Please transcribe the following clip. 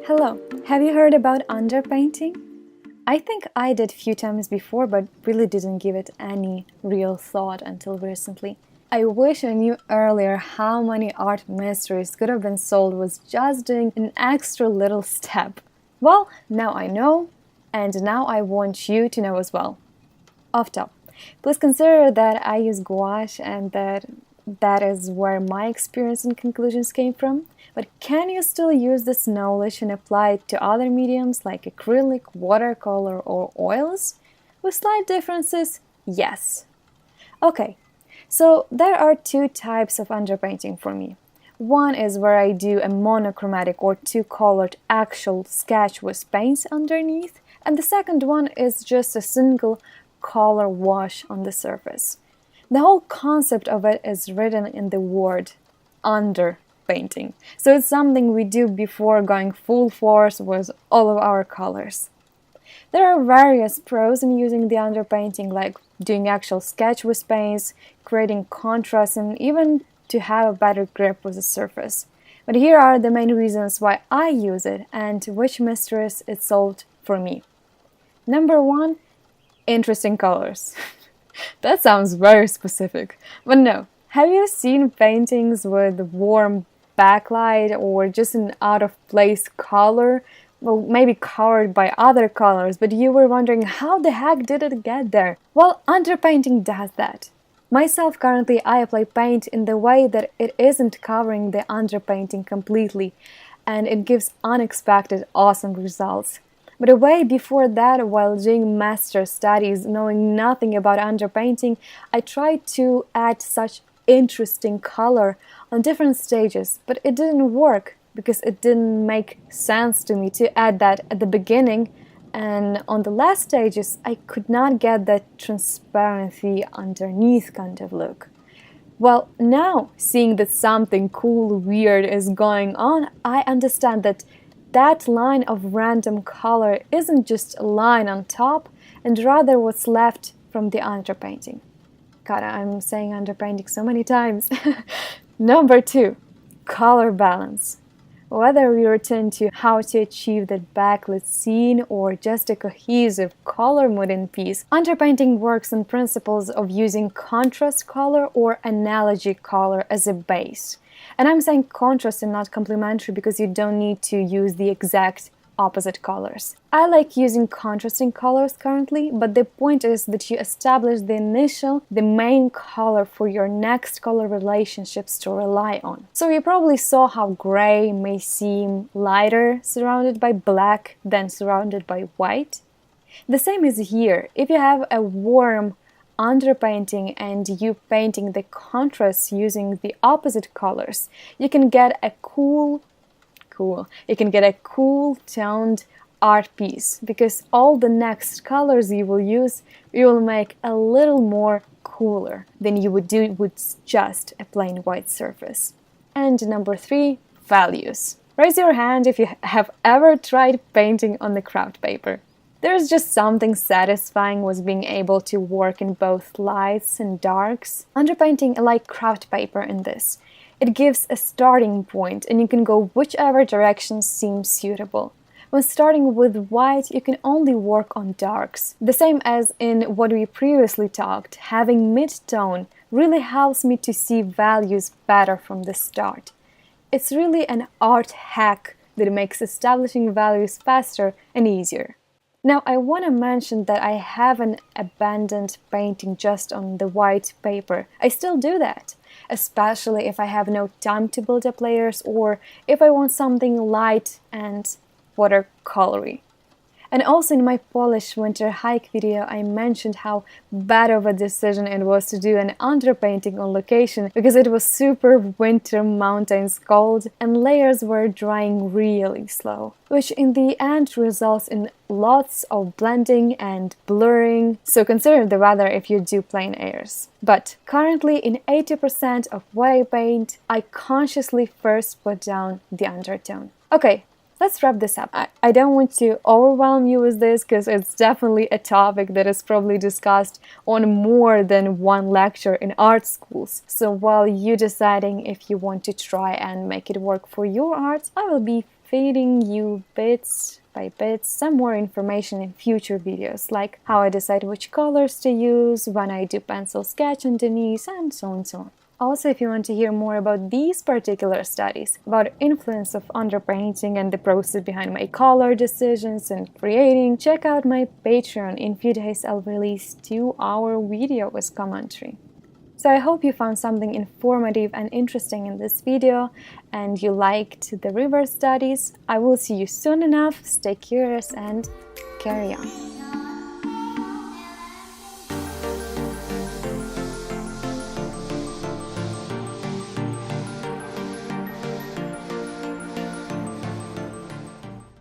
Hello, have you heard about underpainting? I think I did a few times before, but really didn't give it any real thought until recently. I wish I knew earlier how many art mysteries could have been solved with just doing an extra little step. Well, now I know, and now I want you to know as well. Off top, please consider that I use gouache and that is where my experience and conclusions came from. But can you still use this knowledge and apply it to other mediums like acrylic, watercolor, or oils? With slight differences, yes. Okay, so there are two types of underpainting for me. One is where I do a monochromatic or two-colored actual sketch with paints underneath, and the second one is just a single color wash on the surface. The whole concept of it is written in the word underpainting. So it's something we do before going full force with all of our colors. There are various pros in using the underpainting, like doing actual sketch with paints, creating contrast, and even to have a better grip with the surface. But here are the main reasons why I use it and which mysteries it solved for me. Number one, interesting colors. That sounds very specific, but no. Have you seen paintings with warm backlight or just an out-of-place color? Well, maybe covered by other colors, but you were wondering how the heck did it get there? Well, underpainting does that. Myself, currently, I apply paint in the way that it isn't covering the underpainting completely, and it gives unexpected, awesome results. But way before that, while doing master studies, knowing nothing about underpainting, I tried to add such interesting color on different stages, but it didn't work because it didn't make sense to me to add that at the beginning, and on the last stages I could not get that transparency underneath kind of look. Well, now, seeing that something cool, weird is going on, I understand that line of random color isn't just a line on top, and rather what's left from the underpainting. God, I'm saying underpainting so many times. Number two, color balance. Whether we return to how to achieve that backlit scene or just a cohesive color mood in piece, underpainting works on principles of using contrast color or analogy color as a base. And I'm saying contrast and not complementary because you don't need to use the exact opposite colors. I like using contrasting colors currently, but the point is that you establish the main color for your next color relationships to rely on. So you probably saw how gray may seem lighter surrounded by black than surrounded by white. The same is here. If you have a warm underpainting and you painting the contrast using the opposite colors, you can get a cool toned art piece, because all the next colors you will use, you will make a little more cooler than you would do with just a plain white surface. And number three, values. Raise your hand if you have ever tried painting on the craft paper. There's just something satisfying with being able to work in both lights and darks. Underpainting like craft paper in this. It gives a starting point and you can go whichever direction seems suitable. When starting with white, you can only work on darks. The same as in what we previously talked, having mid-tone really helps me to see values better from the start. It's really an art hack that makes establishing values faster and easier. Now, I want to mention that I haven't abandoned painting just on the white paper. I still do that, especially if I have no time to build up layers or if I want something light and watercolory. And also in my Polish winter hike video, I mentioned how bad of a decision it was to do an underpainting on location because it was super winter mountains cold and layers were drying really slow, which in the end results in lots of blending and blurring, so consider the weather if you do plain airs. But currently in 80% of what I paint, I consciously first put down the undertone. Okay, let's wrap this up. I don't want to overwhelm you with this because it's definitely a topic that is probably discussed on more than one lecture in art schools. So while you're deciding if you want to try and make it work for your art, I will be feeding you bits by bits some more information in future videos, like how I decide which colors to use, when I do pencil sketch underneath, and so on and so on. Also, if you want to hear more about these particular studies, about influence of underpainting and the process behind my color decisions and creating, check out my Patreon. In few days I'll release 2-hour video with commentary. So I hope you found something informative and interesting in this video and you liked the river studies. I will see you soon enough. Stay curious and carry on.